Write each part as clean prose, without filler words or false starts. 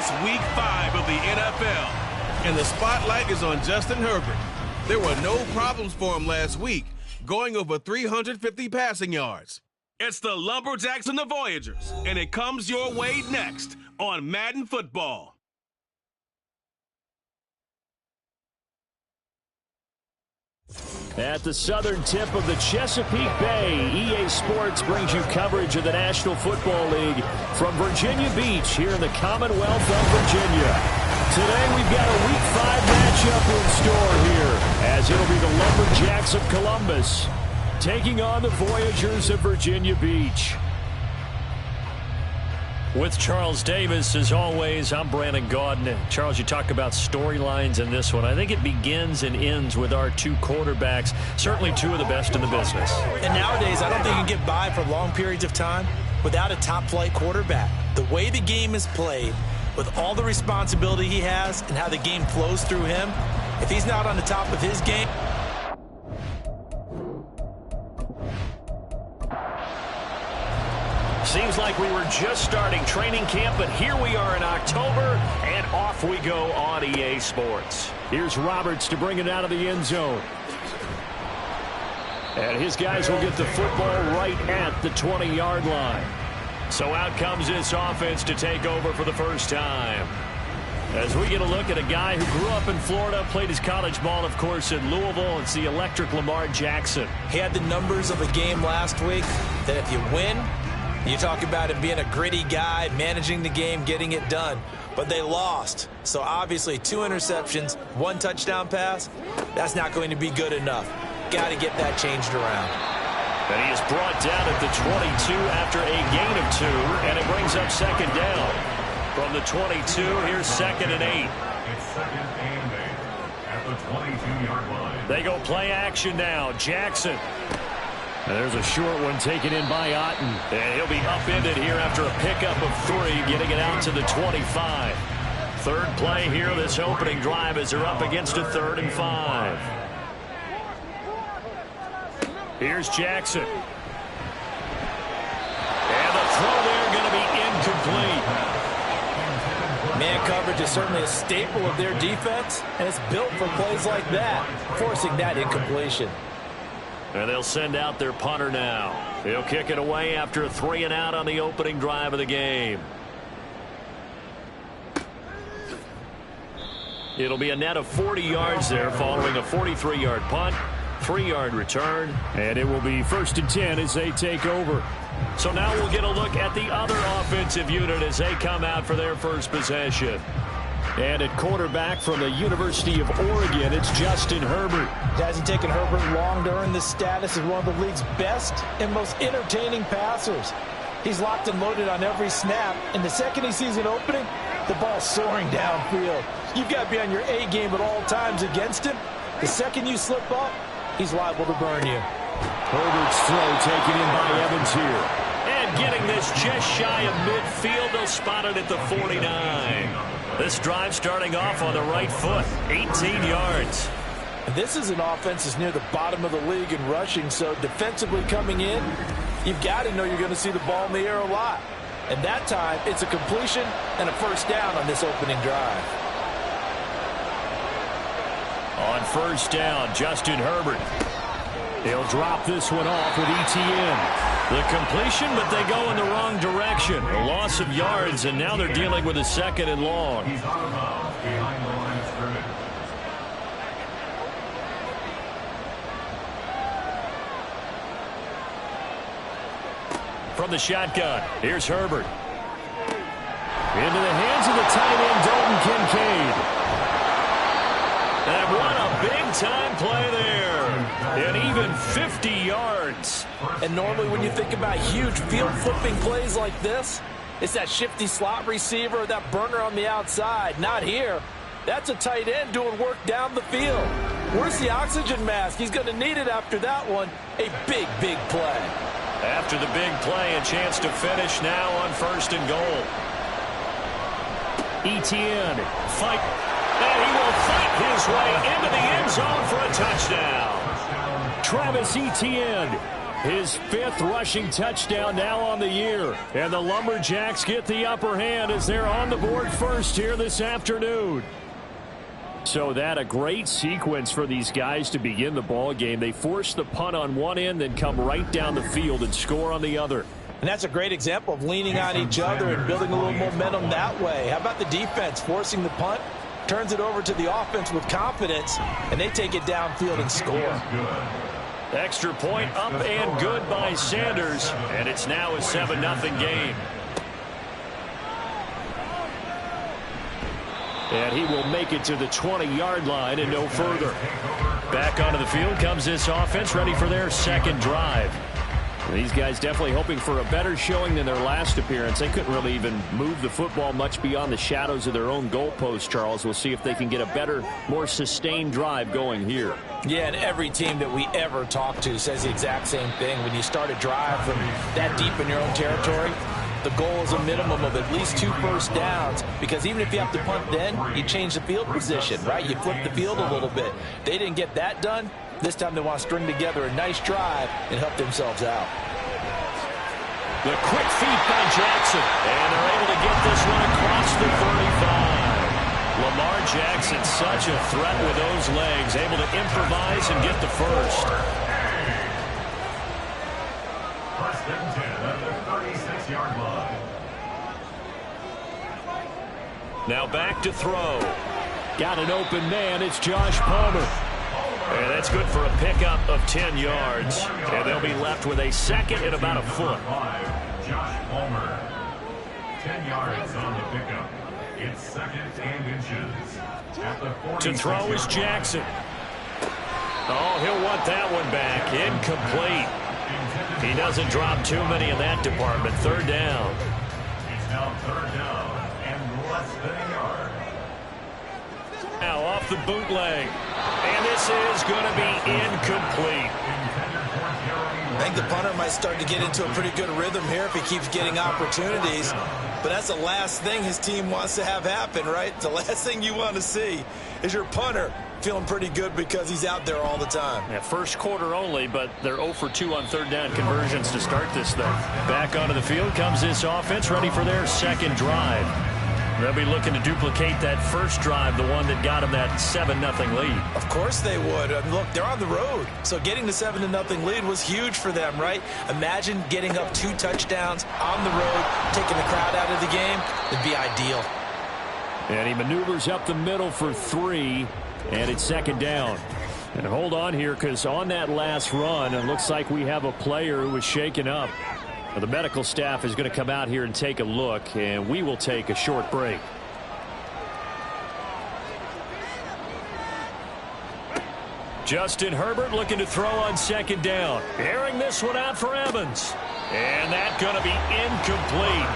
It's Week 5 of the NFL, and the spotlight is on Justin Herbert. There were no problems for him last week, going over 350 passing yards. It's the Lumberjacks and the Voyagers, and it comes your way next on Madden Football. At the southern tip of the Chesapeake Bay, EA Sports brings you coverage of the National Football League from Virginia Beach here in the Commonwealth of Virginia. Today we've got a Week 5 matchup in store here, as it'll be the Lumberjacks of Columbus taking on the Voyagers of Virginia Beach. With Charles Davis, as always, I'm Brandon Gaudin. Charles, you talk about storylines in this one. I think it begins and ends with our two quarterbacks, certainly two of the best in the business. And nowadays, I don't think you can get by for long periods of time without a top-flight quarterback. The way the game is played, with all the responsibility he has and how the game flows through him, if he's not on the top of his game... Seems like we were just starting training camp, but here we are in October, and off we go on EA Sports. Here's Roberts to bring it out of the end zone. And his guys will get the football right at the 20-yard line. So out comes this offense to take over for the first time. As we get a look at a guy who grew up in Florida, played his college ball, of course, in Louisville. It's the electric Lamar Jackson. He had the numbers of a game last week that if you win... You talk about him being a gritty guy, managing the game, getting it done. But they lost. So obviously 2 interceptions, 1 touchdown pass, that's not going to be good enough. Got to get that changed around. And he is brought down at the 22 after a gain of 2, and it brings up second down. From the 22, here's 2nd and 8. It's 2nd and 8 at the 22-yard line. They go play action now. Jackson. And there's a short one taken in by Otten. And he'll be upended here after a pickup of 3, getting it out to the 25. Third play here, this opening drive, as they're up against a 3rd and 5. Here's Jackson. And the throw there going to be incomplete. Man coverage is certainly a staple of their defense, and it's built for plays like that, forcing that incompletion. And they'll send out their punter now. He'll kick it away after a 3 and out on the opening drive of the game. It'll be a net of 40 yards there following a 43-yard punt, 3-yard return, and it will be 1st and 10 as they take over. So now we'll get a look at the other offensive unit as they come out for their first possession. And at quarterback from the University of Oregon, it's Justin Herbert. It hasn't taken Herbert long to earn this status as one of the league's best and most entertaining passers. He's locked and loaded on every snap, and the second he sees an opening, the ball's soaring downfield. You've got to be on your A game at all times against him. The second you slip up, he's liable to burn you. Herbert's throw taken in by Evans here. And getting this just shy of midfield, they'll spot it at the 49. This drive starting off on the right foot, 18 yards. This is an offense that's near the bottom of the league in rushing, so defensively coming in, you've got to know you're going to see the ball in the air a lot. And that time, it's a completion and a first down on this opening drive. On first down, Justin Herbert. He'll drop this one off with ETN. The completion, but they go in the wrong direction. A loss of yards, and now they're dealing with a 2nd and long. He's out of bounds behind the line of scrimmage. From the shotgun, here's Herbert. Into the hands of the tight end, Dalton Kincaid. And what a big-time play there. And even 50 yards. And normally when you think about huge field-flipping plays like this, it's that shifty slot receiver or that burner on the outside. Not here. That's a tight end doing work down the field. Where's the oxygen mask? He's going to need it after that one. A big, big play. After the big play, a chance to finish now on 1st and goal. ETN, fight. And he will fight his way into the end zone for a touchdown. Travis Etienne His 5th rushing touchdown now on the year. And the Lumberjacks get the upper hand as they're on the board first here this afternoon. So that a great sequence for these guys to begin the ball game. They force the punt on one end, then come right down the field and score on the other. And that's a great example of leaning on each other and building a little momentum that way. How about the defense forcing the punt, turns it over to the offense with confidence, and they take it downfield and score. Extra point up and good by Sanders, and it's now a 7-0 game. And he will make it to the 20-yard line and no further. Back onto the field comes this offense, ready for their second drive. These guys definitely hoping for a better showing than their last appearance. They couldn't really even move the football much beyond the shadows of their own goalpost, Charles. We'll see if they can get a better, more sustained drive going here. Yeah, and every team that we ever talk to says the exact same thing. When you start a drive from that deep in your own territory, the goal is a minimum of at least 2 first downs, because even if you have to punt then, you change the field position, right? You flip the field a little bit. They didn't get that done. This time they want to string together a nice drive and help themselves out. The quick feet by Jackson, and they're able to get this one across the 35. Lamar Jackson, such a threat with those legs, able to improvise and get the first. First and 10 at the 36-yard line. Now back to throw. Got an open man. It's Josh Palmer. And that's good for a pickup of 10 yards. And they'll be left with a second and about a foot. Josh Palmer. 10 yards on the pickup. It's second and inches. At the 46 to throw is Jackson. Oh, he'll want that one back. Incomplete. He doesn't drop too many in that department. Third down. It's now third down and less than a yard. Now off the bootleg. And this is going to be incomplete. I think the punter might start to get into a pretty good rhythm here if he keeps getting opportunities. But that's the last thing his team wants to have happen, right? The last thing you want to see is your punter feeling pretty good because he's out there all the time. Yeah, first quarter only, but they're 0 for 2 on third down conversions to start this thing. Back onto the field comes this offense, ready for their second drive. They'll be looking to duplicate that first drive, the one that got them that 7-0 lead. Of course they would. Look, they're on the road. So getting the 7-0 lead was huge for them, right? Imagine getting up 2 touchdowns on the road, taking the crowd out of the game. It'd be ideal. And he maneuvers up the middle for 3, and it's second down. And hold on here, because on that last run, it looks like we have a player who was shaken up. The medical staff is going to come out here and take a look, and we will take a short break. Justin Herbert looking to throw on second down. Airing this one out for Evans. And that's going to be incomplete.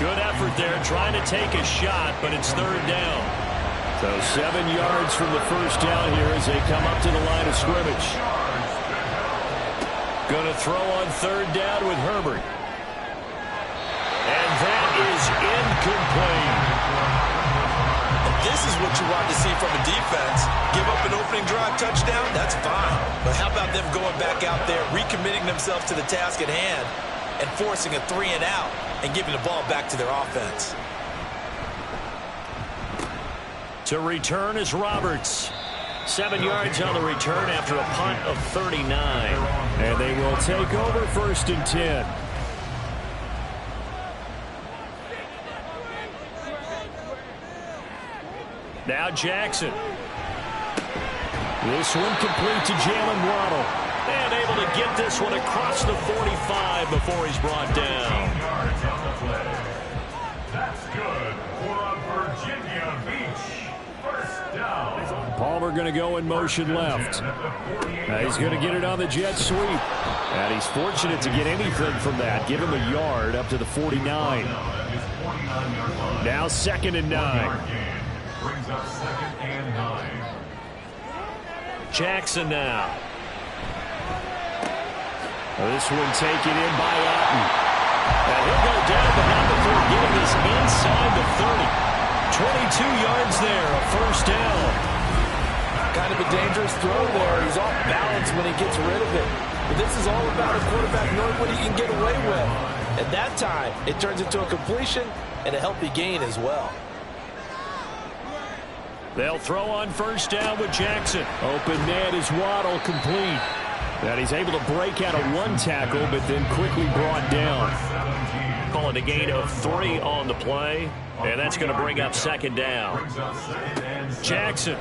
Good effort there trying to take a shot, but it's third down. So 7 yards from the first down here as they come up to the line of scrimmage. Going to throw on third down with Herbert. And that is incomplete. This is what you want to see from a defense. Give up an opening drive touchdown, that's fine. But how about them going back out there, recommitting themselves to the task at hand, and forcing a 3-and-out and giving the ball back to their offense. To return is Roberts. 7 yards on the return after a punt of 39. And they will take over first and 10. Now Jackson. This one complete to Jalen Waddle. And able to get this one across the 45 before he's brought down. Yards on the play. That's good for a Virginia Beach first down. Palmer going to go in motion left. He's going to get it on the jet sweep. And he's fortunate to get anything from that. Give him a yard up to the 49. Now second and 9. Brings up second and 9. Jackson now. This one taken in by Atten. And he'll go down, but not before getting this inside the 30. 22 yards there, a first down. kind of a dangerous throw there. He's off balance when he gets rid of it. But this is all about a quarterback knowing what he can get away with. At that time, it turns into a completion and a healthy gain as well. They'll throw on first down with Jackson. Open man is Waddle, complete. And he's able to break out of one tackle, but then quickly brought down. Calling a gain of 3 on the play, and that's going to bring up second down. Jackson.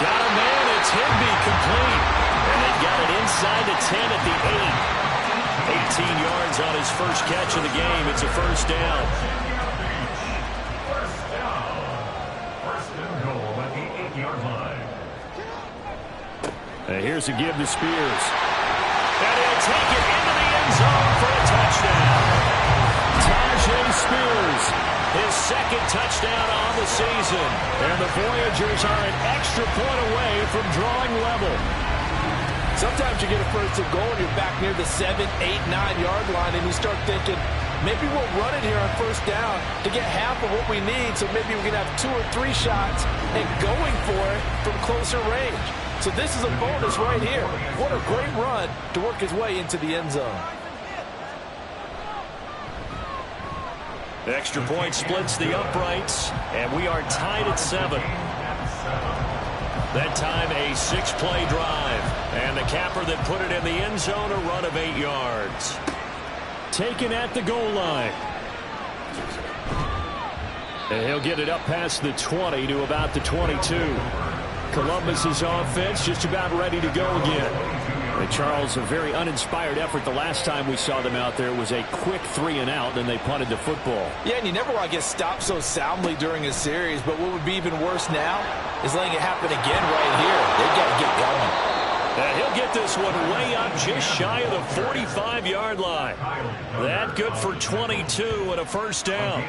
Got a man, it's Higby, complete. And they've got it inside the 10 at the 8. 18 yards on his first catch of the game. It's a first down. Here's a give to Spears. And he'll take it into the end zone for a touchdown. Tajay Spears, his second touchdown on the season. And the Voyagers are an extra point away from drawing level. Sometimes you get a first and goal and you're back near the 7, 8, 9-yard line, and you start thinking, maybe we'll run it here on first down to get half of what we need, so maybe we can have 2 or 3 shots and going for it from closer range. So this is a bonus right here. What a great run to work his way into the end zone. The extra point splits the uprights, and we are tied at 7. That time a 6-play drive, and the capper that put it in the end zone, a run of 8 yards. Taken at the goal line. And he'll get it up past the 20 to about the 22. Columbus's offense just about ready to go again. And Charles, a very uninspired effort the last time we saw them out there. It was a quick 3-and-out, then they punted the football. Yeah, and you never want to get stopped so soundly during a series, but what would be even worse now is letting it happen again right here. They've got to get going. And he'll get this one way up just shy of the 45-yard line. That good for 22 and a first down.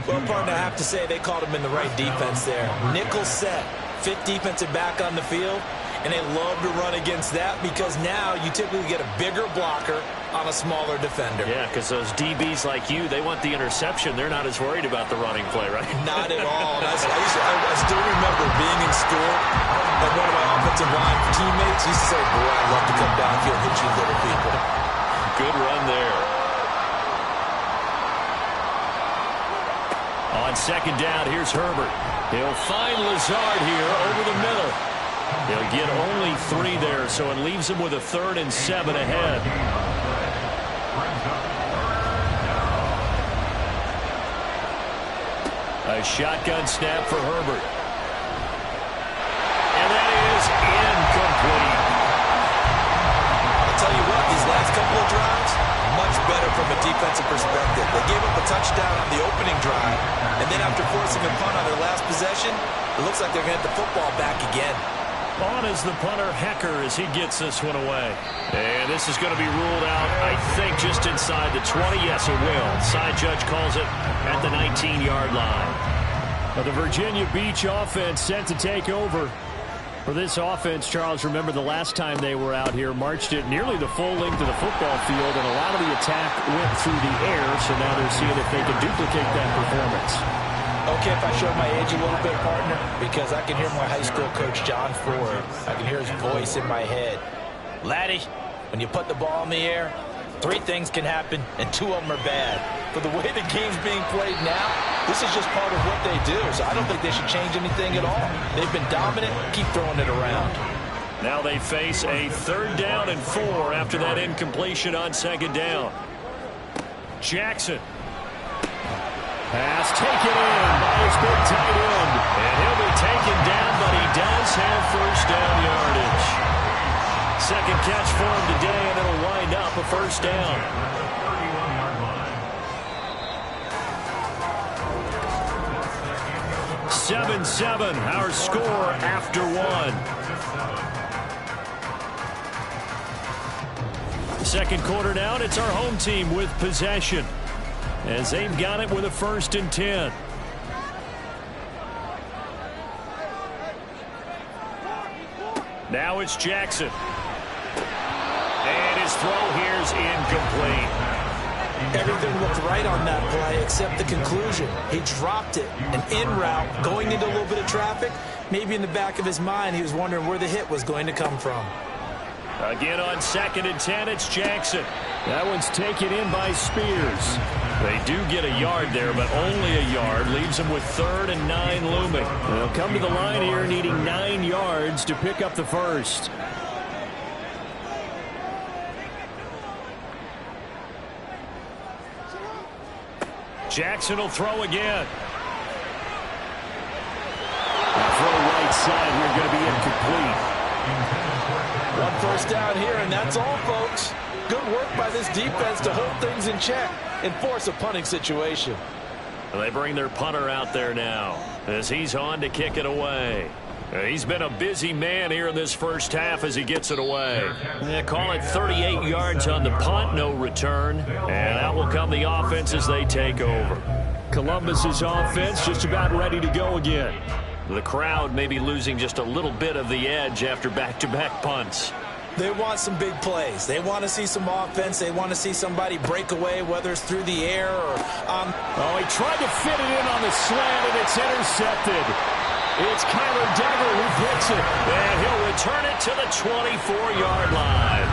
Well, partner, I have to say they called him in the right defense there. Nickel set. 5th defensive back on the field, and they love to run against that because now you typically get a bigger blocker on a smaller defender. Yeah, because those DBs like you, they want the interception. They're not as worried about the running play, right? Not at all. I still remember being in school, and one of my offensive line teammates used to say, boy, I'd love to come downfield and hit you little people. Good run there. On second down, here's Herbert. He'll find Lazard here over the middle. He'll get only 3 there, so it leaves him with a 3rd and 7 ahead. A shotgun snap for Herbert. And that is incomplete. I'll tell you what, these last couple of drives, much better from a defensive perspective. They gave up a touchdown on the opening drive, and then after forcing a punt on their last possession, it looks like they're going to get the football back again. On is the punter, Hecker, as he gets this one away. And this is going to be ruled out, I think, just inside the 20. Yes, it will. Side judge calls it at the 19-yard line. Well, the Virginia Beach offense set to take over. For this offense, Charles, remember the last time they were out here, marched it nearly the full length of the football field, and a lot of the attack went through the air, so now they're seeing if they can duplicate that performance. Okay, if I show my age a little bit, partner, because I can hear my high school coach, John Ford. I can hear his voice in my head. Laddie, when you put the ball in the air, 3 things can happen, and 2 of them are bad. But the way the game's being played now, this is just part of what they do, so I don't think they should change anything at all. They've been dominant. Keep throwing it around. Now they face a 3rd down and 4 after that incompletion on second down. Jackson. Pass taken in by his big tight end. And he'll be taken down, but he does have first down yardage. Second catch for him today, and it'll wind up a first down. 7-7, our score after 1. Second quarter down, it's our home team with possession, as they've got it with a 1st and 10. Now it's Jackson. And his throw here's incomplete. Everything looked right on that play except the conclusion. He dropped it, an in route, going into a little bit of traffic. Maybe in the back of his mind, he was wondering where the hit was going to come from. Again on 2nd and 10, it's Jackson. That one's taken in by Spears. They do get a yard there, but only a yard. Leaves them with 3rd and 9 looming. They'll come to the line here needing 9 yards to pick up the first. Jackson will throw again. Throw right side here, going to be incomplete. 1 first down here, and that's all, folks. Good work by this defense to hold things in check and force a punting situation. They bring their punter out there now as he's on to kick it away. He's been a busy man here in this first half as he gets it away. They call it 38 yards on the punt, no return. And out will come the offense as they take over. Columbus's offense just about ready to go again. The crowd may be losing just a little bit of the edge after back-to-back punts. They want some big plays. They want to see some offense. They want to see somebody break away, whether it's through the air or on. Oh, he tried to fit it in on the slant, and it's intercepted. It's Kyler Duggar who picks it, and he'll return it to the 24-yard line.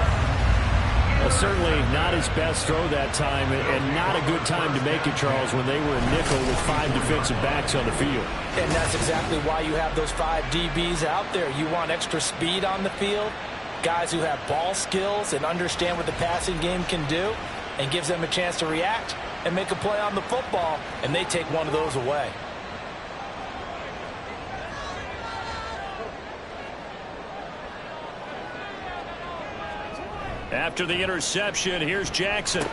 Well, certainly not his best throw that time, and not a good time to make it, Charles, when they were in nickel with 5 defensive backs on the field. And that's exactly why you have those 5 DBs out there. You want extra speed on the field, guys who have ball skills and understand what the passing game can do, and gives them a chance to react and make a play on the football, and they take one of those away. After the interception, here's Jackson.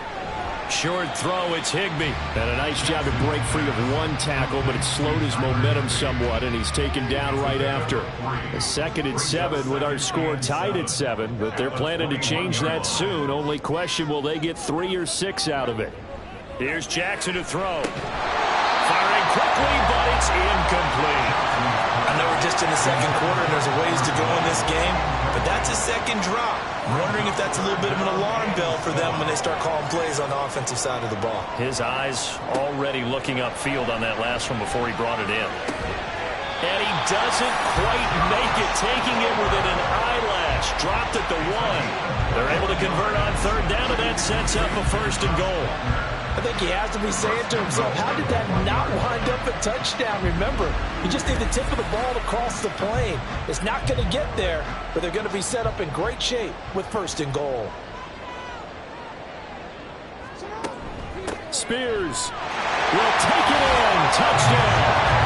Short throw, it's Higbee. And a nice job to break free of 1 tackle, but it slowed his momentum somewhat, and he's taken down right after. A 2nd and 7 with our score tied at 7, but they're planning to change that soon. Only question, will they get 3 or 6 out of it? Here's Jackson to throw. Firing quickly, but it's incomplete. I know we're just in the 2nd quarter and there's a ways to go in this game, but that's a 2nd drop. I'm wondering if that's a little bit of an alarm bell for them when they start calling plays on the offensive side of the ball. His eyes already looking upfield on that last one before he brought it in. And he doesn't quite make it, taking it within an eyelash. Dropped at the 1. They're able to convert on 3rd down, and that sets up a 1st and goal. I think he has to be saying to himself, how did that not wind up a touchdown? Remember, you just need the tip of the ball to cross the plane. It's not going to get there, but they're going to be set up in great shape with 1st and goal. Spears will take it in. Touchdown.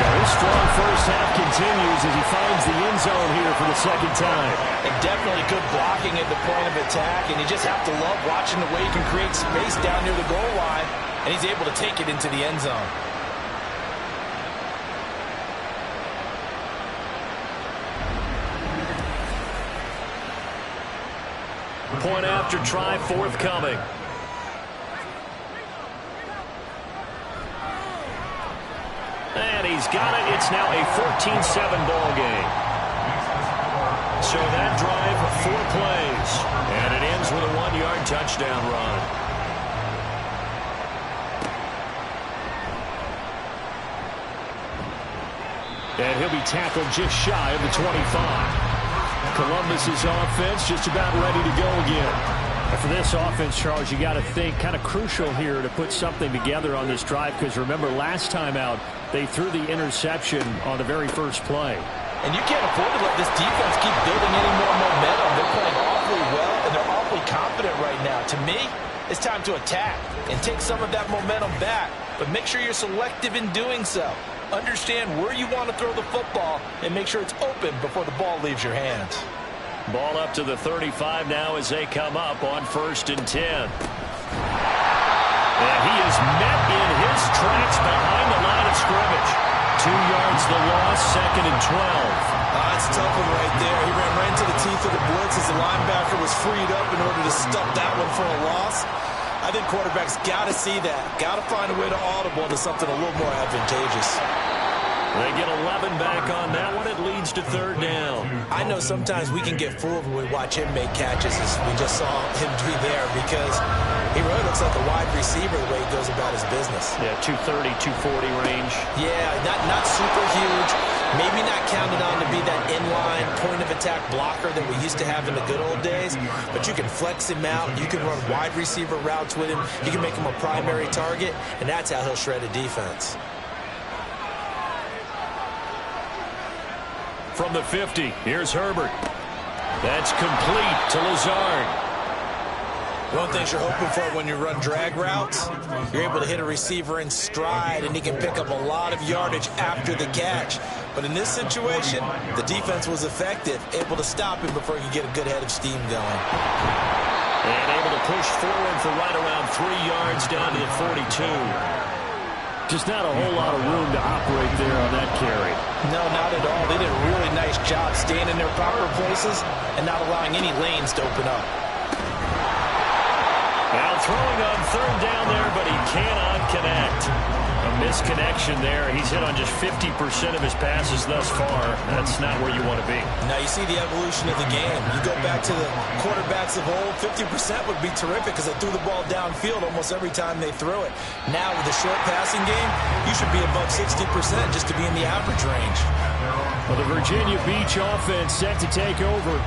So his strong first half continues as he finds the end zone here for the 2nd time. And definitely good blocking at the point of attack, and you just have to love watching the way he can create space down near the goal line, and he's able to take it into the end zone. Point after try forthcoming. And he's got it. It's now a 14-7 ball game. So that drive, 4 plays. And it ends with a 1-yard touchdown run. And he'll be tackled just shy of the 25. Columbus's offense just about ready to go again. And for this offense, Charles, you got to think kind of crucial here to put something together on this drive, because remember last time out they threw the interception on the very first play. And you can't afford to let this defense keep building any more momentum. They're playing awfully well, and they're awfully confident right now. To me, it's time to attack and take some of that momentum back, but make sure you're selective in doing so. Understand where you want to throw the football and make sure it's open before the ball leaves your hands. Ball up to the 35 now as they come up on 1st and 10. And he is met in his tracks behind the line of scrimmage. 2 yards the loss, 2nd and 12. That's a tough one right there. He ran right into the teeth of the blitz as the linebacker was freed up in order to stop that one for a loss. I think quarterbacks got to see that. Got to find a way to audible into something a little more advantageous. They get 11 back on that one. It leads to 3rd down. I know sometimes we can get fooled when we watch him make catches, as we just saw him do there, because He really looks like a wide receiver the way he goes about his business. Yeah, 230, 240 range. Yeah, not super huge. Maybe not counted on to be that inline point-of-attack blocker that we used to have in the good old days. But you can flex him out. You can run wide receiver routes with him. You can make him a primary target, and that's how he'll shred a defense. From the 50, here's Herbert. That's complete to Lazard. One of the things you're hoping for when you run drag routes, you're able to hit a receiver in stride, and he can pick up a lot of yardage after the catch. But in this situation, the defense was effective, able to stop him before he could get a good head of steam going. And able to push forward for right around 3 yards down to the 42. Just not a whole lot of room to operate there on that carry. No, not at all. They did a really nice job staying in their proper places and not allowing any lanes to open up. Now throwing on third down there, but he cannot connect. A misconnection there. He's hit on just 50% of his passes thus far. That's not where you want to be. Now you see the evolution of the game. You go back to the quarterbacks of old, 50% would be terrific because they threw the ball downfield almost every time they threw it. Now with the short passing game, you should be above 60% just to be in the average range. Well, the Virginia Beach offense set to take over.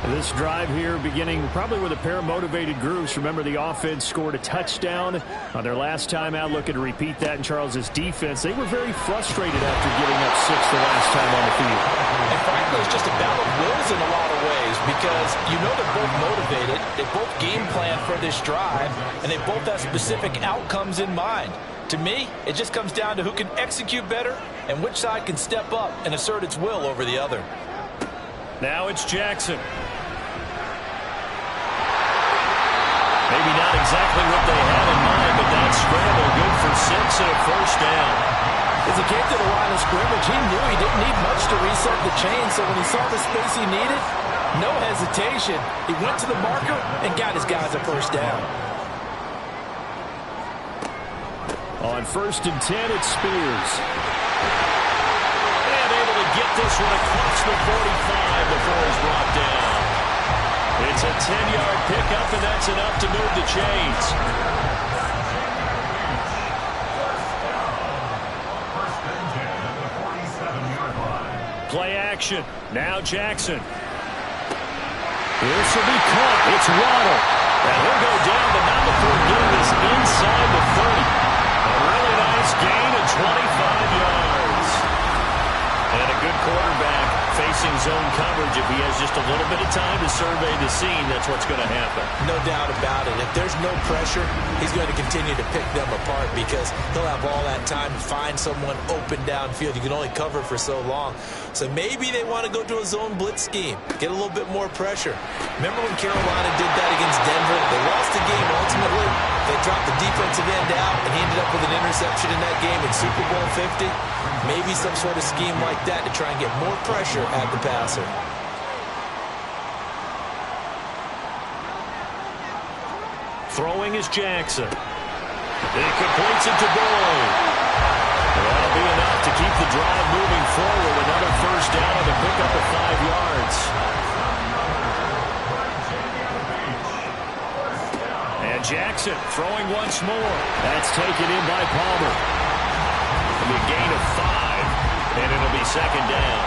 This drive here beginning probably with a pair of motivated groups. Remember, the offense scored a touchdown on their last time out. Looking to repeat that in Charles's defense. They were very frustrated after giving up 6 the last time on the field. And frankly, it's just a battle of wills in a lot of ways because you know they're both motivated. They both game plan for this drive, and they both have specific outcomes in mind. To me, it just comes down to who can execute better and which side can step up and assert its will over the other. Now it's Jackson. Maybe not exactly what they had in mind, but that scramble good for 6 and a first down. As he came to the line of scrimmage, he knew he didn't need much to reset the chain, so when he saw the space he needed, no hesitation. He went to the marker and got his guys a first down. On 1st and 10, it's Spears. And able to get this one across the 45 before he's brought down. It's a 10-yard pickup, and that's enough to move the chains. First and 10 at the 47-yard line. Play action. Now Jackson. This will be caught. It's Waddle. And he'll go down, but not before getting this inside the 30. A really nice gain of 25 yards. And a good quarterback facing zone coverage. If he has just a little bit of time to survey the scene, that's what's going to happen. No doubt about it. If there's no pressure, he's going to continue to pick them apart because he'll have all that time to find someone open downfield. You can only cover for so long. So maybe they want to go to a zone blitz scheme, get a little bit more pressure. Remember when Carolina did that against Denver? They lost the game ultimately. They dropped the defensive end out, and he ended up with an interception in that game in Super Bowl 50. Maybe some sort of scheme like that to try and get more pressure at the passer. Throwing is Jackson. He completes it to Boyd. That'll be enough to keep the drive moving forward. Another first down and a pickup of 5 yards. And Jackson throwing once more. That's taken in by Palmer. It'll be a gain of 5, and it'll be second down.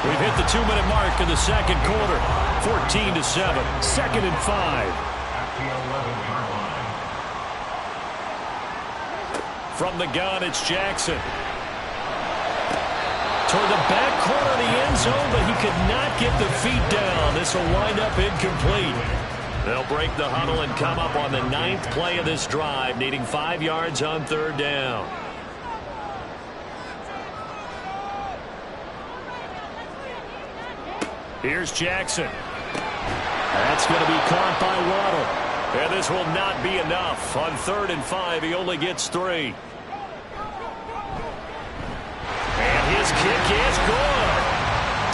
We've hit the 2-minute mark in the second quarter. 14-7, 2nd and 5. From the gun, it's Jackson. Toward the back corner of the end zone, but he could not get the feet down. This will wind up incomplete. They'll break the huddle and come up on the 9th play of this drive, needing 5 yards on 3rd down. Here's Jackson. That's going to be caught by Waddle. And this will not be enough. On 3rd and 5, he only gets 3. And his kick is good.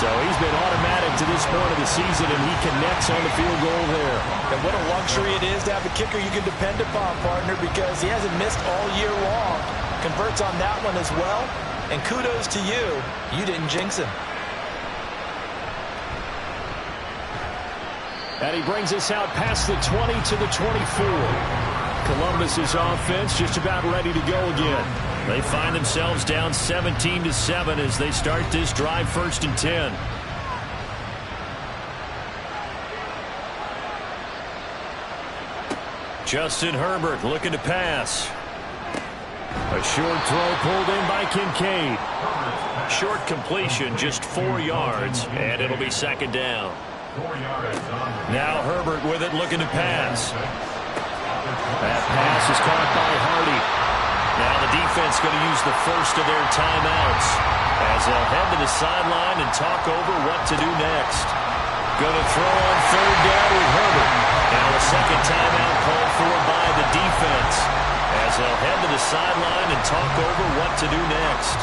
So he's been automatic to this point of the season, and he connects on the field goal there. And what a luxury it is to have a kicker you can depend upon, partner, because he hasn't missed all year long. Converts on that one as well. And kudos to you. You didn't jinx him. And he brings us out past the 20 to the 24. Columbus's offense just about ready to go again. They find themselves down 17-7 as they start this drive 1st and 10. Justin Herbert looking to pass. A short throw pulled in by Kincaid. Short completion, just 4 yards, and it'll be 2nd down. Now Herbert with it, looking to pass. That pass is caught by Hardy. Now the defense going to use the first of their timeouts as they'll head to the sideline and talk over what to do next. Going to throw on 3rd down with Herbert. Now a 2nd timeout called for by the defense as they'll head to the sideline and talk over what to do next.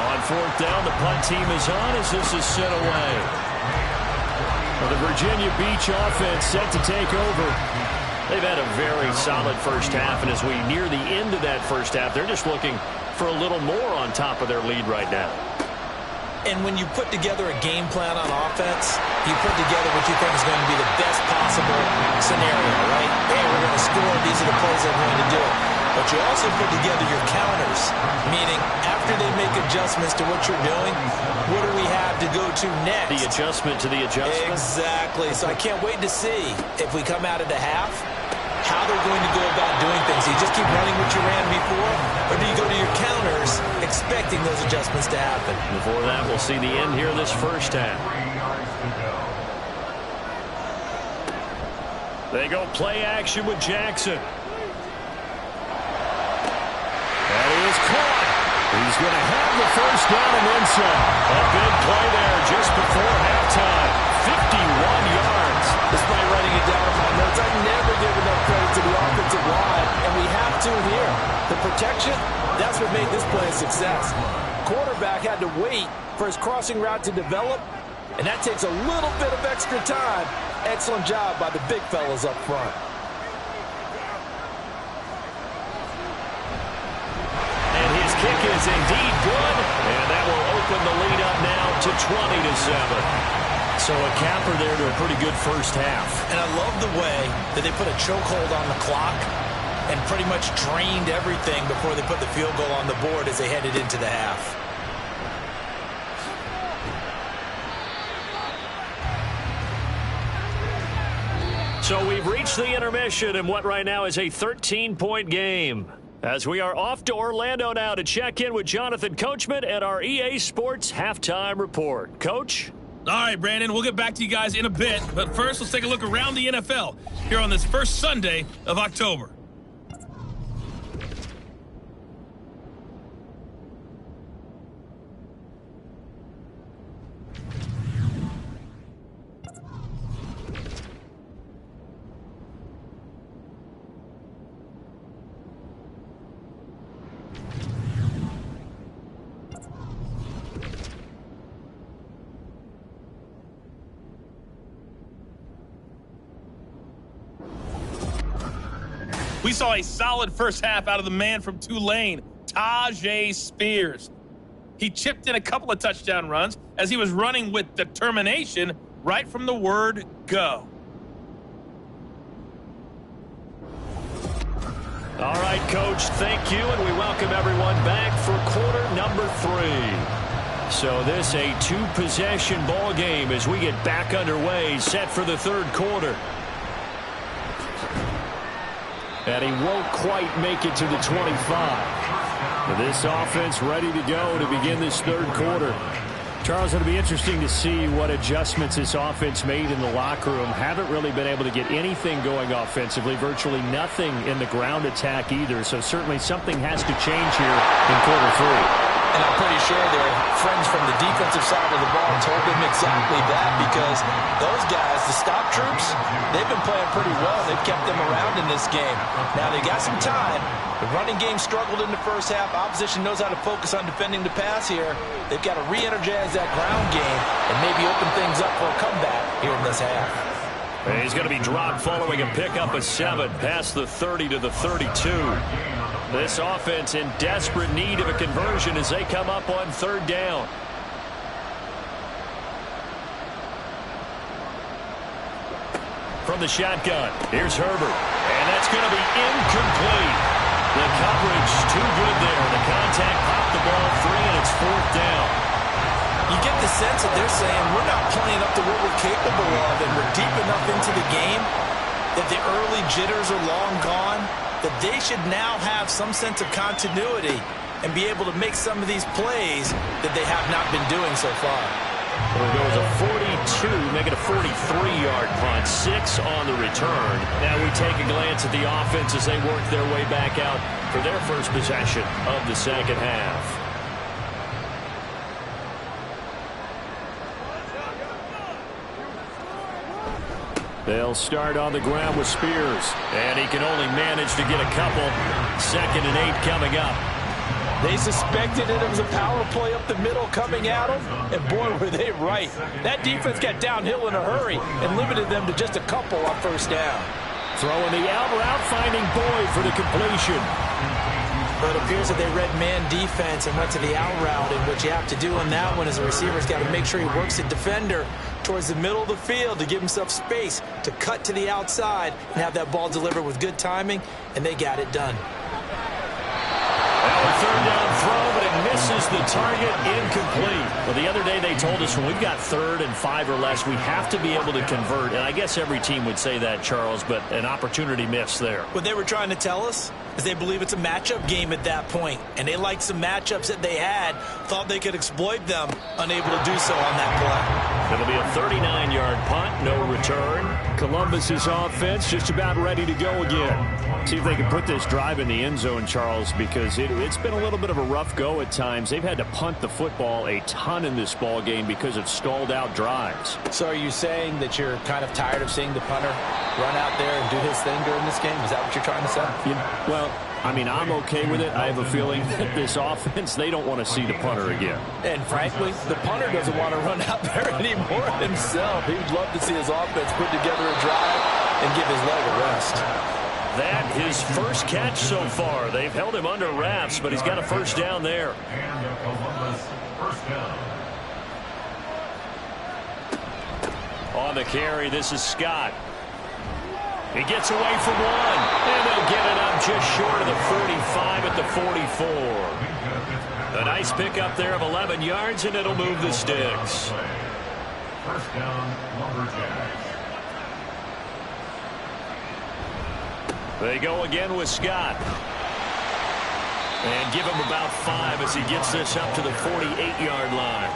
On 4th down, the punt team is on as this is sent away. Well, the Virginia Beach offense set to take over. They've had a very solid first half, and as we near the end of that first half, they're just looking for a little more on top of their lead right now. And when you put together a game plan on offense, you put together what you think is going to be the best possible scenario, right? Hey, we're going to score. These are the plays they're going to do. But you also put together your counters, meaning after they make adjustments to what you're doing, what do we have to go to next? The adjustment to the adjustment? Exactly. So I can't wait to see if we come out of the half, how they're going to go about doing things. Do you just keep running what you ran before, or do you go to your counters expecting those adjustments to happen? Before that, we'll see the end here this first half. They go play action with Jackson. That is caught. He's going to have the first down and then some. A big play there just before halftime. 51 yards. Despite writing it down in my notes, I never give enough credit to the offensive line, and we have to here. The protection, that's what made this play a success. Quarterback had to wait for his crossing route to develop, and that takes a little bit of extra time. Excellent job by the big fellas up front. And his kick is indeed good, and that will open the lead up now to 20-7. So a capper there to a pretty good first half. And I love the way that they put a chokehold on the clock and pretty much drained everything before they put the field goal on the board as they headed into the half. So we've reached the intermission in what right now is a 13-point game. As we are off to Orlando now to check in with Jonathan Coachman at our EA Sports Halftime Report. Coach? All right, Brandon, we'll get back to you guys in a bit. But first, let's take a look around the NFL here on this first Sunday of October. We saw a solid first half out of the man from Tulane, Tyjae Spears. He chipped in a couple of touchdown runs as he was running with determination right from the word go. All right, Coach, thank you, and we welcome everyone back for quarter number 3. So this a 2-possession ball game as we get back underway, set for the third quarter. And he won't quite make it to the 25. But this offense ready to go to begin this third quarter. Charles, it'll be interesting to see what adjustments this offense made in the locker room. Haven't really been able to get anything going offensively, virtually nothing in the ground attack either. So certainly something has to change here in quarter 3. And I'm pretty sure their friends from the defensive side of the ball told them exactly that, because those guys, the stop troops, they've been playing pretty well. They've kept them around in this game. Now, they got some time. The running game struggled in the first half. Opposition knows how to focus on defending the pass here. They've got to re-energize that ground game and maybe open things up for a comeback here in this half. He's going to be dropped following a pickup of 7 past the 30 to the 32. This offense in desperate need of a conversion as they come up on third down. From the shotgun. Here's Herbert. And that's going to be incomplete. The coverage too good there. The contact popped the ball free, and it's 4th down. You get the sense that they're saying we're not playing up to what we're capable of, and we're deep enough into the game that the early jitters are long gone, that they should now have some sense of continuity and be able to make some of these plays that they have not been doing so far. There goes a 42, make it a 43-yard punt, 6 on the return. Now we take a glance at the offense as they work their way back out for their first possession of the second half. They'll start on the ground with Spears, and he can only manage to get a couple. 2nd and 8 coming up. They suspected it was a power play up the middle coming at them, and boy, were they right. That defense got downhill in a hurry and limited them to just a couple on 1st down. Throwing the out route, finding Boyd for the completion. But it appears that they read man defense and went to the out route, and what you have to do in that one is the receiver's got to make sure he works the defender towards the middle of the field to give himself space to cut to the outside and have that ball delivered with good timing, and they got it done. Well, a 3rd down throw, but it misses the target, incomplete. Well, the other day they told us when we've got 3rd and 5 or less, we have to be able to convert. And I guess every team would say that, Charles, but an opportunity missed there. What they were trying to tell us is they believe it's a matchup game at that point, and they liked some matchups that they had, thought they could exploit them, unable to do so on that play. It'll be a 39-yard punt, no return. Columbus's offense just about ready to go again. See if they can put this drive in the end zone, Charles, because it's been a little bit of a rough go at times. They've had to punt the football a ton in this ball game because of stalled-out drives. So are you saying that you're kind of tired of seeing the punter run out there and do his thing during this game? Is that what you're trying to say? Well, I mean, I'm okay with it. I have a feeling that this offense, they don't want to see the punter again. And frankly, the punter doesn't want to run out there anymore himself. He would love to see his offense put together a drive and give his leg a rest. That his first catch so far. They've held him under wraps, but he's got a 1st down there. And a Columbus 1st down. On the carry, this is Scott. He gets away from one, and they'll get it up just short of the 45 at the 44. A nice pickup there of 11 yards, and it'll move the sticks. 1st down, Lumberjacks. They go again with Scott. And give him about 5 as he gets this up to the 48-yard line.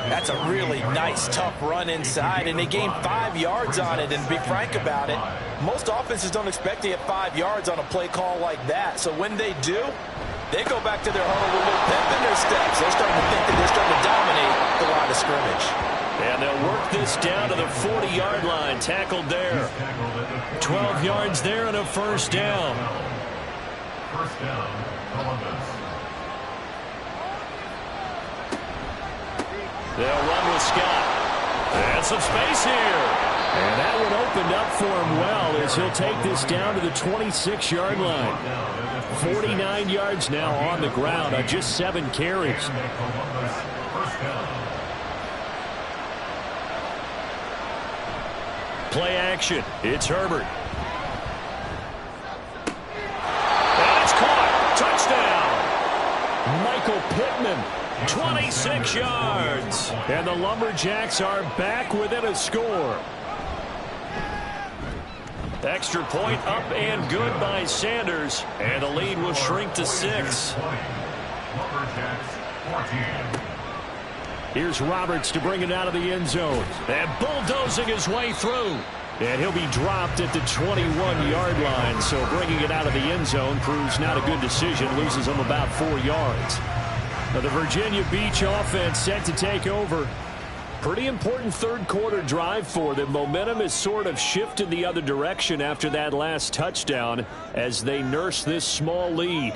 That's a really nice, tough run inside, and they gained 5 yards on it. And to be frank about it, most offenses don't expect to get 5 yards on a play call like that. So when they do, they go back to their huddle with a little pep in their steps. They're starting to think that they're starting to dominate the line of scrimmage. And they'll work this down to the 40-yard line, tackled there. 12 yards there and a 1st down. 1st down, Columbus. They'll run with Scott. And some space here. And that one opened up for him well as he'll take this down to the 26-yard line. 49 yards now on the ground on just 7 carries. Play action. It's Herbert. And it's caught. Touchdown. Michael Pittman. 26 yards. And the Lumberjacks are back within a score. Extra point up and good by Sanders. And the lead will shrink to 6. Here's Roberts to bring it out of the end zone. And bulldozing his way through. And he'll be dropped at the 21-yard line. So bringing it out of the end zone proves not a good decision. Loses him about 4 yards. Now the Virginia Beach offense set to take over. Pretty important third-quarter drive for them. Momentum has sort of shifted the other direction after that last touchdown as they nurse this small lead.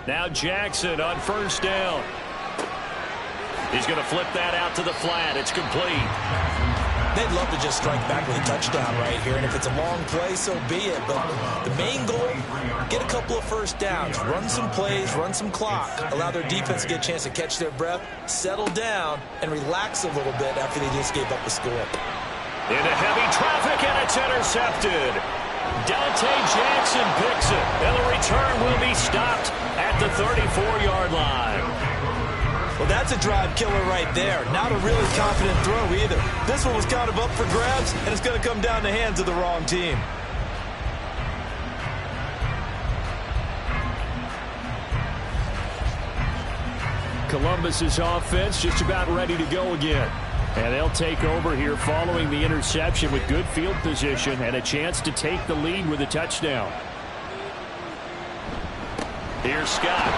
Now Jackson on 1st down. He's going to flip that out to the flat. It's complete. They'd love to just strike back with a touchdown right here, and if it's a long play, so be it. But the main goal, get a couple of 1st downs, run some plays, run some clock, allow their defense to get a chance to catch their breath, settle down, and relax a little bit after they just gave up the score. Into heavy traffic, and it's intercepted. Dante Jackson picks it, and the return will be stopped at the 34-yard line. Well, that's a drive killer right there. Not a really confident throw either. This one was kind of up for grabs, and it's going to come down the hands of the wrong team. Columbus's offense just about ready to go again. And they'll take over here following the interception with good field position and a chance to take the lead with a touchdown. Here's Scott.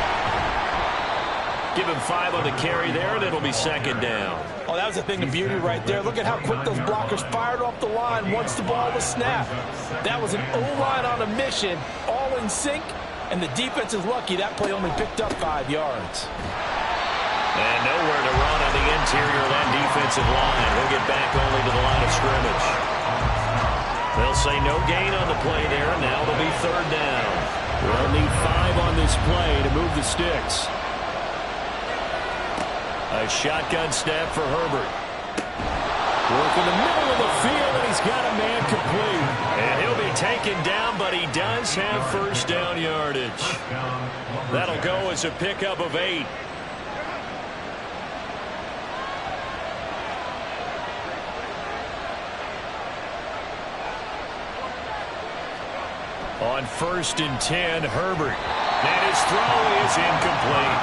Give him 5 on the carry there, and it'll be second down. Oh, that was a thing of beauty right there. Look at how quick those blockers fired off the line once the ball was snapped. That was an O-line on a mission, all in sync, and the defense is lucky that play only picked up 5 yards. And nowhere to run on the interior of that defensive line. He'll get back only to the line of scrimmage. They'll say no gain on the play there, and now it'll be third down. We'll need 5 on this play to move the sticks. A shotgun snap for Herbert. Work in the middle of the field, and he's got a man complete. And he'll be taken down, but he does have first down yardage. That'll go as a pickup of 8. On 1st and 10, Herbert. And his throw is incomplete.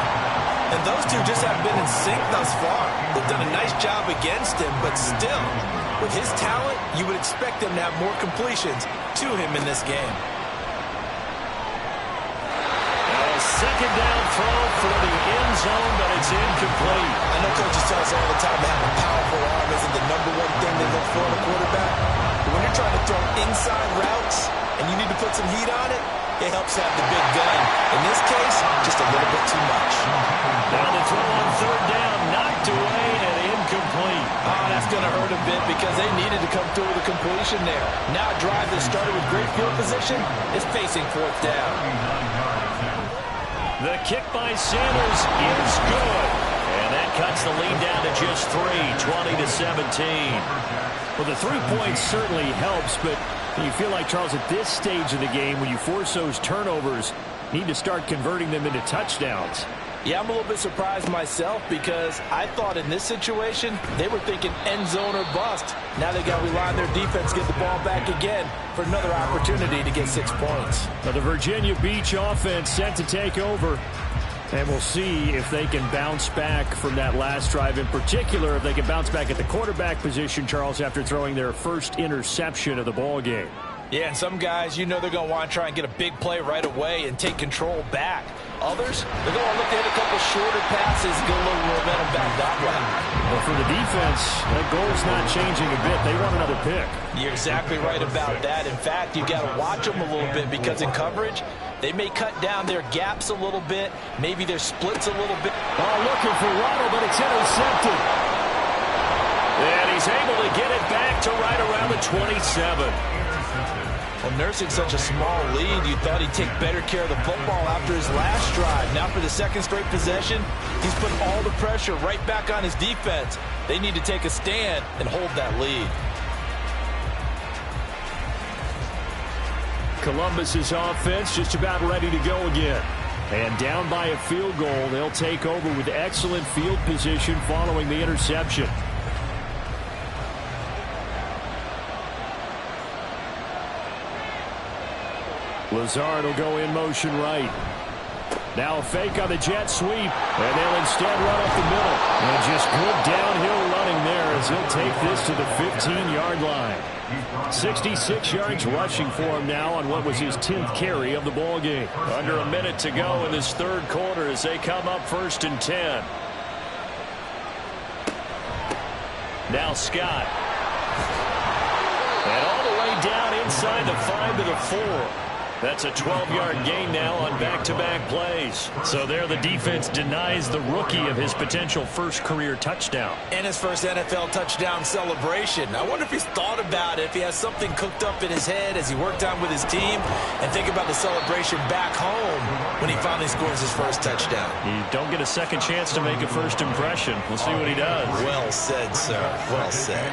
And those two just haven't been in sync thus far. They've done a nice job against him, but still, with his talent, you would expect him to have more completions to him in this game. A second down throw for the end zone, but it's incomplete. I know coaches tell us all the time that having a powerful arm isn't the #1 thing they look for in a quarterback. But when you're trying to throw inside routes and you need to put some heat on it, it helps have the big gun. In this case, just a little bit too much. Now the throw on third down, knocked away and incomplete. Oh, that's going to hurt a bit because they needed to come through with a completion there. Now a drive that started with great field position is facing 4th down. The kick by Sanders is good. And that cuts the lead down to just 3, 20-17. Well, the 3 points certainly helps, but you feel like, Charles, at this stage of the game, when you force those turnovers, you need to start converting them into touchdowns. Yeah, I'm a little bit surprised myself because I thought in this situation they were thinking end zone or bust. Now they got to rely on their defense to get the ball back again for another opportunity to get 6 points. Now the Virginia Beach offense set to take over. And we'll see if they can bounce back from that last drive. In particular, if they can bounce back at the quarterback position, Charles, after throwing their first interception of the ball game. Yeah, and some guys, you know they're going to want to try and get a big play right away and take control back. Others, they're going to look to hit a couple shorter passes, get a little momentum back that way. Well, for the defense, that goal's not changing a bit. They want another pick. You're exactly right about that. In fact, you got to watch them a little bit because in coverage, they may cut down their gaps a little bit, maybe their splits a little bit. Oh, looking for Waddle, but it's intercepted. And he's able to get it back to right around the 27. Well, nursing such a small lead, you thought he'd take better care of the football after his last drive. Now for the second straight possession, he's put all the pressure right back on his defense. They need to take a stand and hold that lead. Columbus's offense just about ready to go again. And down by a field goal, they'll take over with excellent field position following the interception. Lazard will go in motion right. Now a fake on the jet sweep, and they'll instead run up the middle. And just good downhill running there as he'll take this to the 15-yard line. 66 yards rushing for him now on what was his 10th carry of the ball game. Under a minute to go in this third quarter as they come up 1st and 10. Now Scott. And all the way down inside the 5 to the 4. That's a 12-yard gain now on back-to-back plays. So there the defense denies the rookie of his potential first career touchdown. And his first NFL touchdown celebration. I wonder if he's thought about it, if he has something cooked up in his head as he worked on with his team, and think about the celebration back home when he finally scores his first touchdown. You don't get a second chance to make a first impression. We'll see what he does. Well said, sir. Well said.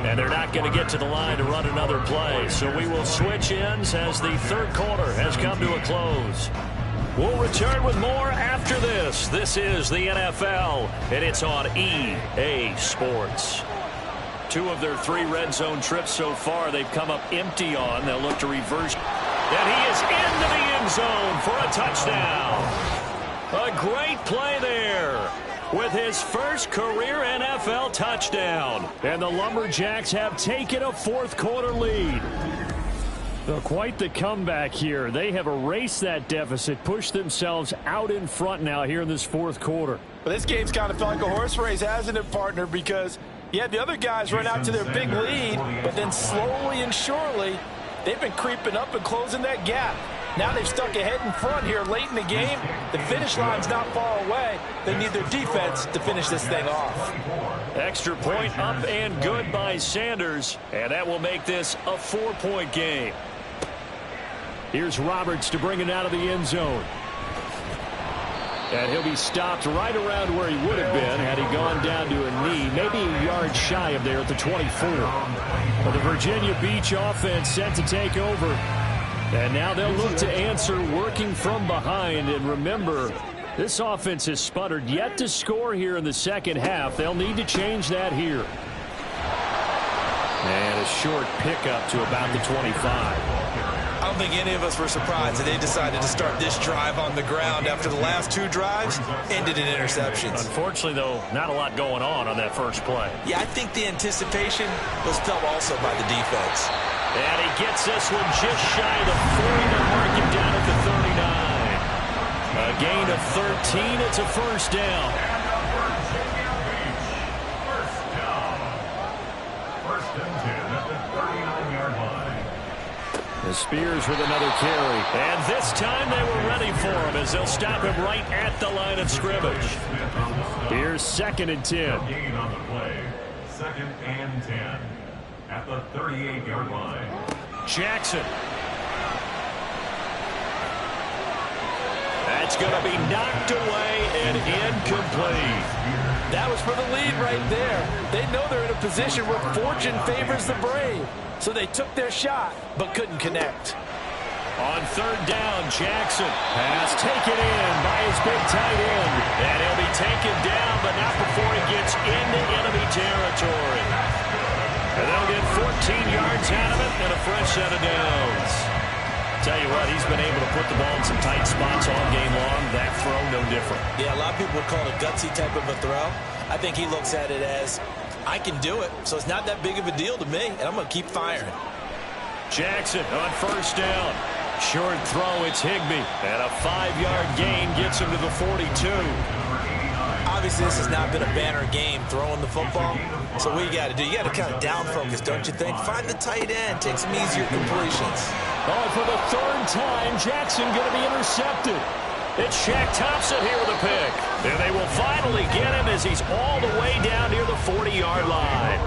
And they're not going to get to the line to run another play. So we will switch ends as the third quarter has come to a close. We'll return with more after this. This is the NFL, and it's on EA Sports. 2 of their 3 red zone trips so far they've come up empty on. They'll look to reverse. And he is into the end zone for a touchdown. A great play there with his first career NFL touchdown. And the Lumberjacks have taken a fourth quarter lead. So quite the comeback here. They have erased that deficit, pushed themselves out in front now here in this fourth quarter. Well, this game's kind of felt like a horse race, hasn't it, partner? Because you had the other guys run out to their big lead, but then slowly and surely, they've been creeping up and closing that gap. Now they've stuck ahead in front here late in the game. The finish line's not far away. They need their defense to finish this thing off. Extra point up and good by Sanders, and that will make this a 4-point game. Here's Roberts to bring it out of the end zone. And he'll be stopped right around where he would have been had he gone down to a knee, maybe a yard shy of there at the 24. But the Virginia Beach offense set to take over. And now they'll look to answer working from behind. And remember, this offense has sputtered yet to score here in the second half. They'll need to change that here. And a short pickup to about the 25. I don't think any of us were surprised that they decided to start this drive on the ground after the last 2 drives ended in interceptions. Unfortunately, though, not a lot going on that first play. Yeah, I think the anticipation was felt also by the defense. And he gets this one just shy of the 40 to mark him down at the 39. A gain of 13. It's a first down. First and 10 at the 39-yard line. The Spears with another carry. And this time they were ready for him as they'll stop him right at the line of scrimmage. Here's 2nd and 10. Gain on the play. 2nd and 10 at the 38-yard line. Jackson. That's going to be knocked away and incomplete. That was for the lead right there. They know they're in a position where fortune favors the brave. So they took their shot, but couldn't connect. On 3rd down, Jackson. Pass taken in by his big tight end. And he'll be taken down, but not before he gets into enemy territory. And they'll get 14 yards out of it and a fresh set of downs. Tell you what, he's been able to put the ball in some tight spots all game long. That throw, no different. Yeah, a lot of people would call it a gutsy type of a throw. I think he looks at it as, I can do it, so it's not that big of a deal to me, and I'm going to keep firing. Jackson on 1st down. Short throw, it's Higbee. And a 5-yard gain gets him to the 42. Obviously, this has not been a banner game throwing the football. So what you got to do, you got to kind of down focus, don't you think? Find the tight end, take some easier completions. Oh, for the 3rd time, Jackson going to be intercepted. It's Shaq Thompson here with a pick. And they will finally get him as he's all the way down near the 40-yard line.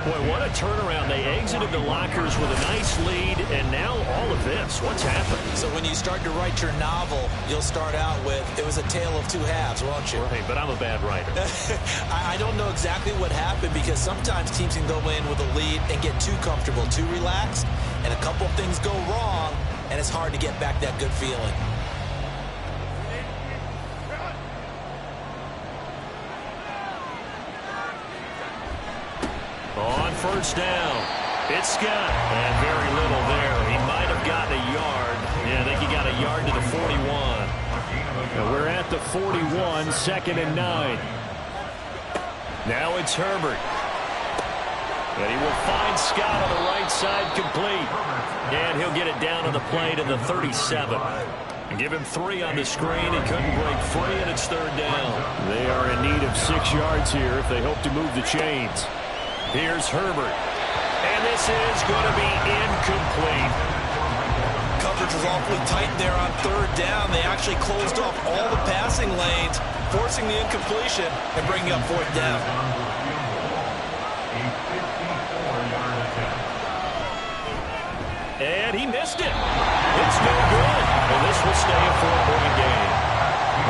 Boy, what a turnaround. They exited the lockers with a nice lead, and now all of this. What's happened? So when you start to write your novel, you'll start out with, it was a tale of 2 halves, won't you? Right, but I'm a bad writer. I don't know exactly what happened because sometimes teams can go in with a lead and get too comfortable, too relaxed, and a couple of things go wrong, and it's hard to get back that good feeling. On 1st down, it's Scott. And very little there. He might have gotten a yard. Yeah, I think he got a yard to the 41. And we're at the 41, 2nd and 9. Now it's Herbert. And he will find Scott on the right side complete. And he'll get it down on the play to the 37. And give him 3 on the screen. He couldn't break free, and it's 3rd down. They are in need of 6 yards here if they hope to move the chains. Here's Herbert. And this is going to be incomplete. Coverage was awfully tight there on 3rd down. They actually closed off all the passing lanes, forcing the incompletion and bringing up 4th down. And he missed it. It's no good. And this will stay a 4-point game.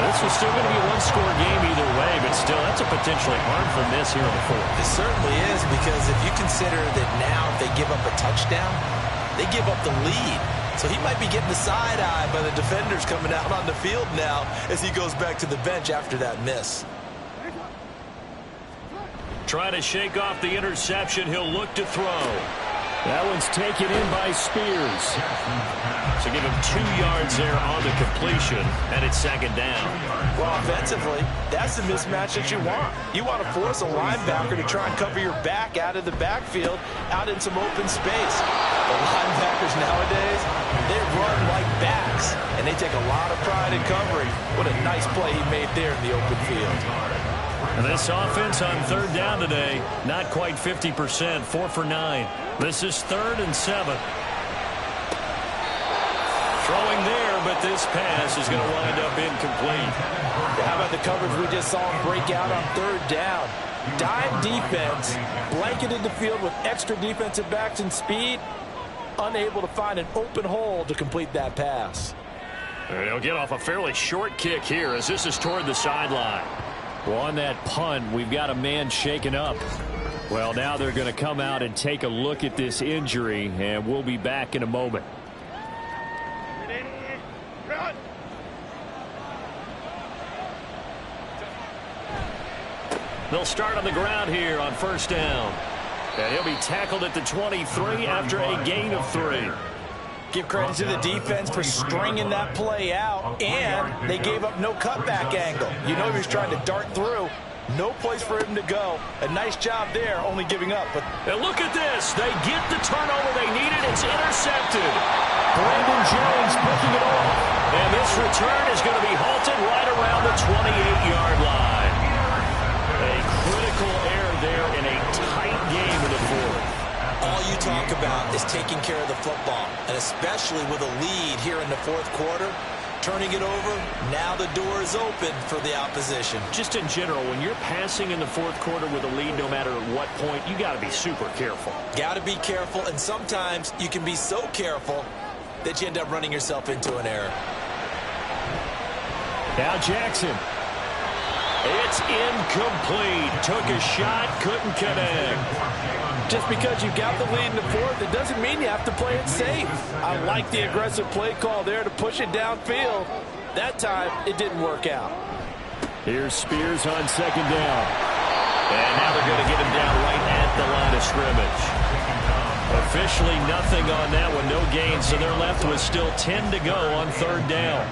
This was still going to be a one-score game either way, but still, that's a potentially harmful miss here in the fourth. It certainly is, because if you consider that now if they give up a touchdown, they give up the lead. So he might be getting the side eye by the defenders coming out on the field now as he goes back to the bench after that miss. Trying to shake off the interception. He'll look to throw. That one's taken in by Spears. So give him 2 yards there on the completion, and it's second down. Well, offensively, that's the mismatch that you want. You want to force a linebacker to try and cover your back out of the backfield, out in some open space. The linebackers nowadays, they run like backs, and they take a lot of pride in covering. What a nice play he made there in the open field. And this offense on third down today, not quite 50%, 4 for 9. This is 3rd and 7. Throwing there, but this pass is going to wind up incomplete. How about the coverage we just saw him break out on third down? Dime defense, blanketed the field with extra defensive backs and speed, unable to find an open hole to complete that pass. They'll get off a fairly short kick here as this is toward the sideline. Well, on that punt, we've got a man shaken up. Well, now they're going to come out and take a look at this injury, and we'll be back in a moment. They'll start on the ground here on first down. And he'll be tackled at the 23 after a gain of 3. Give credit to the defense for stringing that play out, and they gave up no cutback angle. You know he was trying to dart through. No place for him to go. A nice job there, only giving up. But and look at this. They get the turnover they needed. It's intercepted. Brandon Jones picking it off. And this return is going to be halted right around the 28-yard line. A critical error there in a tight game in the fourth. All you talk about is taking care of the football, and especially with a lead here in the fourth quarter, turning it over, now the door is open for the opposition. Just in general, when you're passing in the fourth quarter with a lead, no matter at what point, you got to be super careful. Got to be careful, and sometimes you can be so careful that you end up running yourself into an error. Now Jackson. It's incomplete. Took a shot, couldn't connect. just because you got the lead in the fourth, it doesn't mean you have to play it safe. I like the aggressive play call there to push it downfield. That time, it didn't work out. Here's Spears on second down. And now they're going to get him down right at the line of scrimmage. Officially nothing on that one, no gain, so they're left with still 10 to go on third down.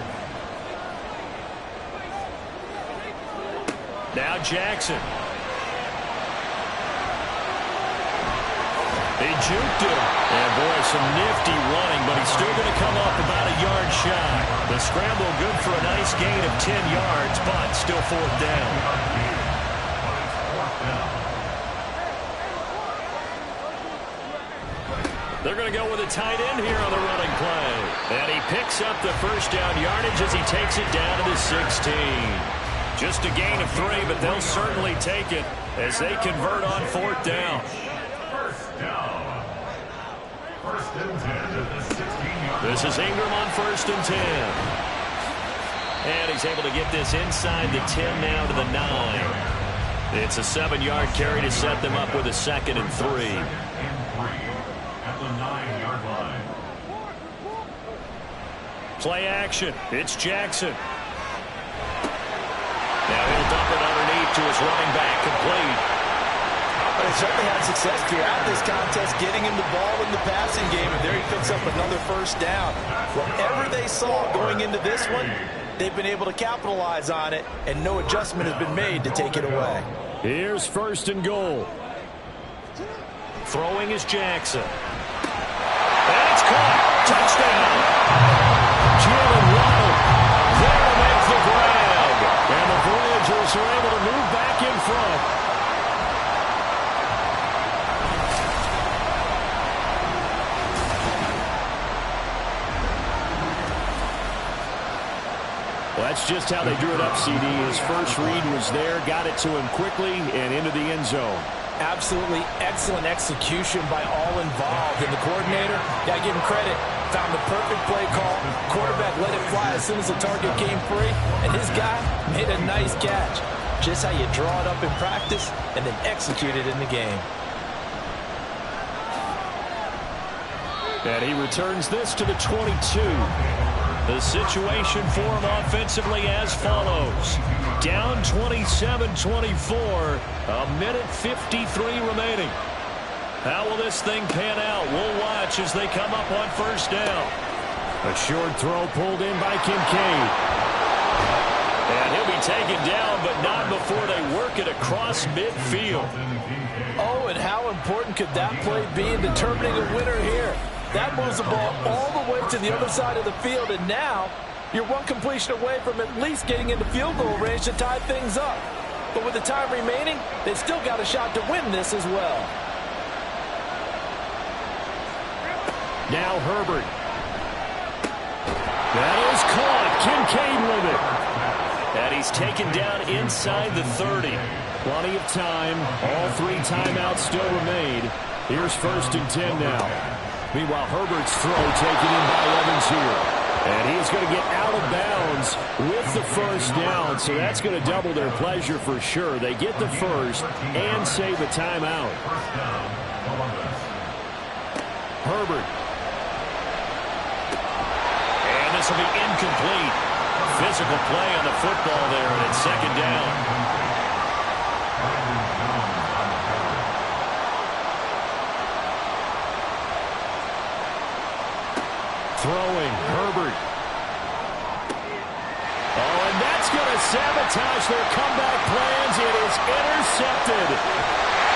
Now Jackson. He juked him. And boy, some nifty running, but he's still going to come up about a yard shy. The scramble good for a nice gain of 10 yards, but still fourth down. They're going to go with a tight end here on the running play. And he picks up the first down yardage as he takes it down to the 16. Just a gain of 3, but they'll certainly take it as they convert on fourth down. First and 10 at the 16-yard line. This is Ingram on first and 10. And he's able to get this inside the 10 now to the 9. It's a 7-yard carry to set them up with a second and 3. At the 9-yard line. Play action. It's Jackson. Now he'll dump it underneath to his running back, complete. But he certainly had success throughout this contest, getting him the ball in the passing game, and there he picks up another first down. Whatever they saw going into this one, they've been able to capitalize on it, and no adjustment has been made to take it away. Here's first and goal. Throwing is Jackson. And it's caught. Touchdown. Jalen Waddle there to make the grab. And the Voyagers are able to move back in front. Well, that's just how they drew it up, CD. His first read was there, got it to him quickly and into the end zone. Absolutely excellent execution by all involved. And the coordinator, got to give him credit, found the perfect play call. Quarterback let it fly as soon as the target came free. And his guy made a nice catch. Just how you draw it up in practice and then execute it in the game. And he returns this to the 22. The situation for him offensively as follows. Down 27-24, a minute 53 remaining. How will this thing pan out? We'll watch as they come up on first down. A short throw pulled in by Kincaid. And he'll be taken down, but not before they work it across midfield. Oh, and how important could that play be in determining a winner here? That moves the ball all the way to the other side of the field, and now you're one completion away from at least getting into field goal range to tie things up. But with the time remaining, they've still got a shot to win this as well. Now Herbert. That is caught. Kincaid with it. And he's taken down inside the 30. Plenty of time. All 3 timeouts still remain. Here's 1st and 10 now. Meanwhile, Herbert's throw taken in by Evans here. And he's going to get out of bounds with the first down, so that's going to double their pleasure for sure. They get the first and save a timeout. Herbert. And this will be incomplete. Physical play on the football there, and it's 2nd down. Throwing, Herbert. Oh, and that's going to sabotage their comeback plans. It is intercepted.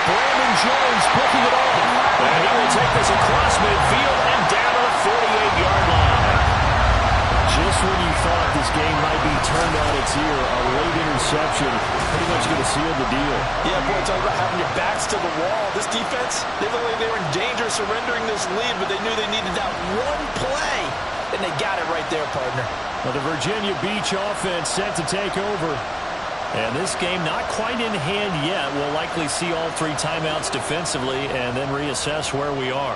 Brandon Jones picking it off. And he will take this across midfield and down to the 48-yard line. Just when you thought this game might be turned on its ear, a late interception pretty much going to seal the deal. Yeah, boy, talk about having your backs to the wall. This defense, they looked like they were in danger of surrendering this lead, but they knew they needed that one play, and they got it right there, partner. Well, the Virginia Beach offense set to take over. And this game not quite in hand yet. We'll likely see all 3 timeouts defensively and then reassess where we are.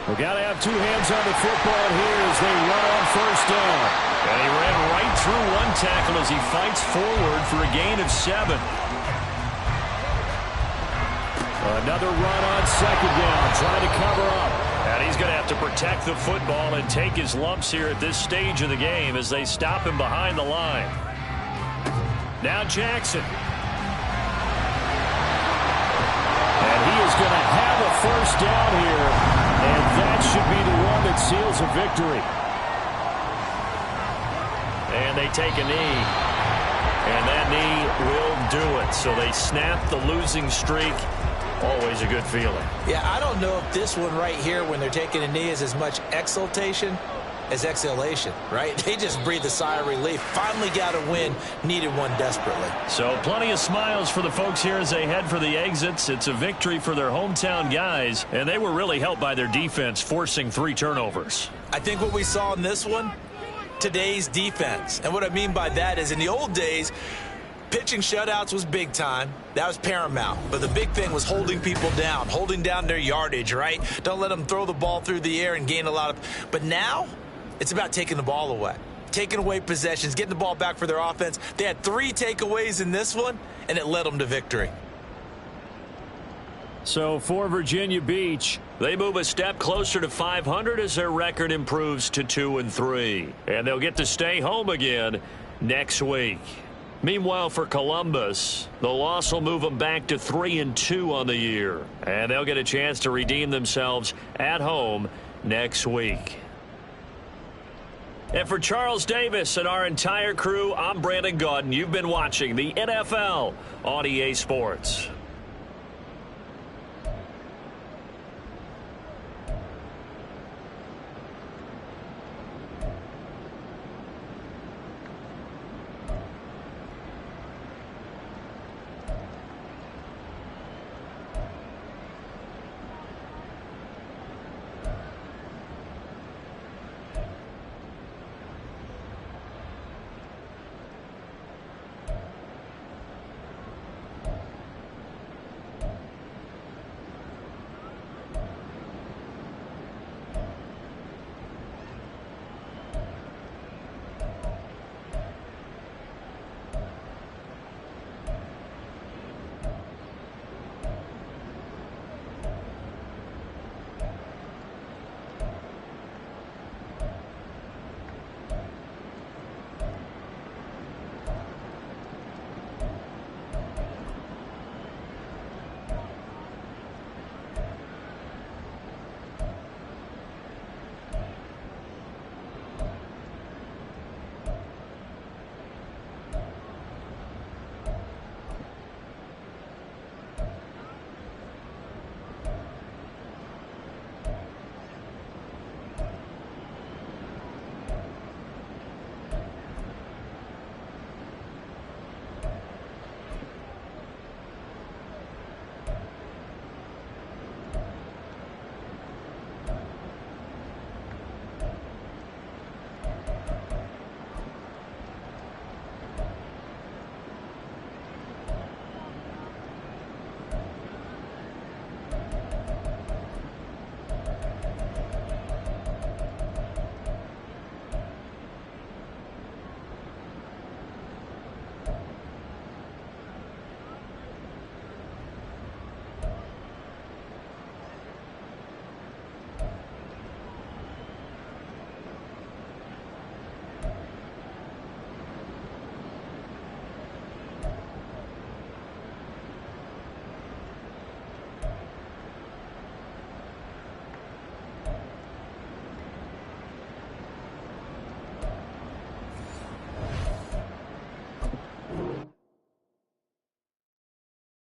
We've got to have 2 hands on the football here as they run on first down. And he ran right through 1 tackle as he fights forward for a gain of 7. Another run on 2nd down, trying to cover up. And he's going to have to protect the football and take his lumps here at this stage of the game as they stop him behind the line. Now Jackson. And he is going to have a first down here. And that should be the one that seals a victory. And they take a knee. And that knee will do it. So they snap the losing streak. Always a good feeling. Yeah, I don't know if this one right here, when they're taking a knee, is as much exultation as exhalation, right? They just breathe a sigh of relief. Finally got a win. Needed one desperately. So plenty of smiles for the folks here as they head for the exits. It's a victory for their hometown guys, and they were really helped by their defense, forcing 3 turnovers. I think what we saw in this one, today's defense. And what I mean by that is in the old days, pitching shutouts was big time. That was paramount. But the big thing was holding people down, holding down their yardage, right? Don't let them throw the ball through the air and gain a lot of... But now, it's about taking the ball away. Taking away possessions, getting the ball back for their offense. They had 3 takeaways in this one, and it led them to victory. So for Virginia Beach, they move a step closer to 500 as their record improves to 2-3. And they'll get to stay home again next week. Meanwhile, for Columbus, the loss will move them back to 3-2 on the year. And they'll get a chance to redeem themselves at home next week. And for Charles Davis and our entire crew, I'm Brandon Gaudin. You've been watching the NFL on EA Sports.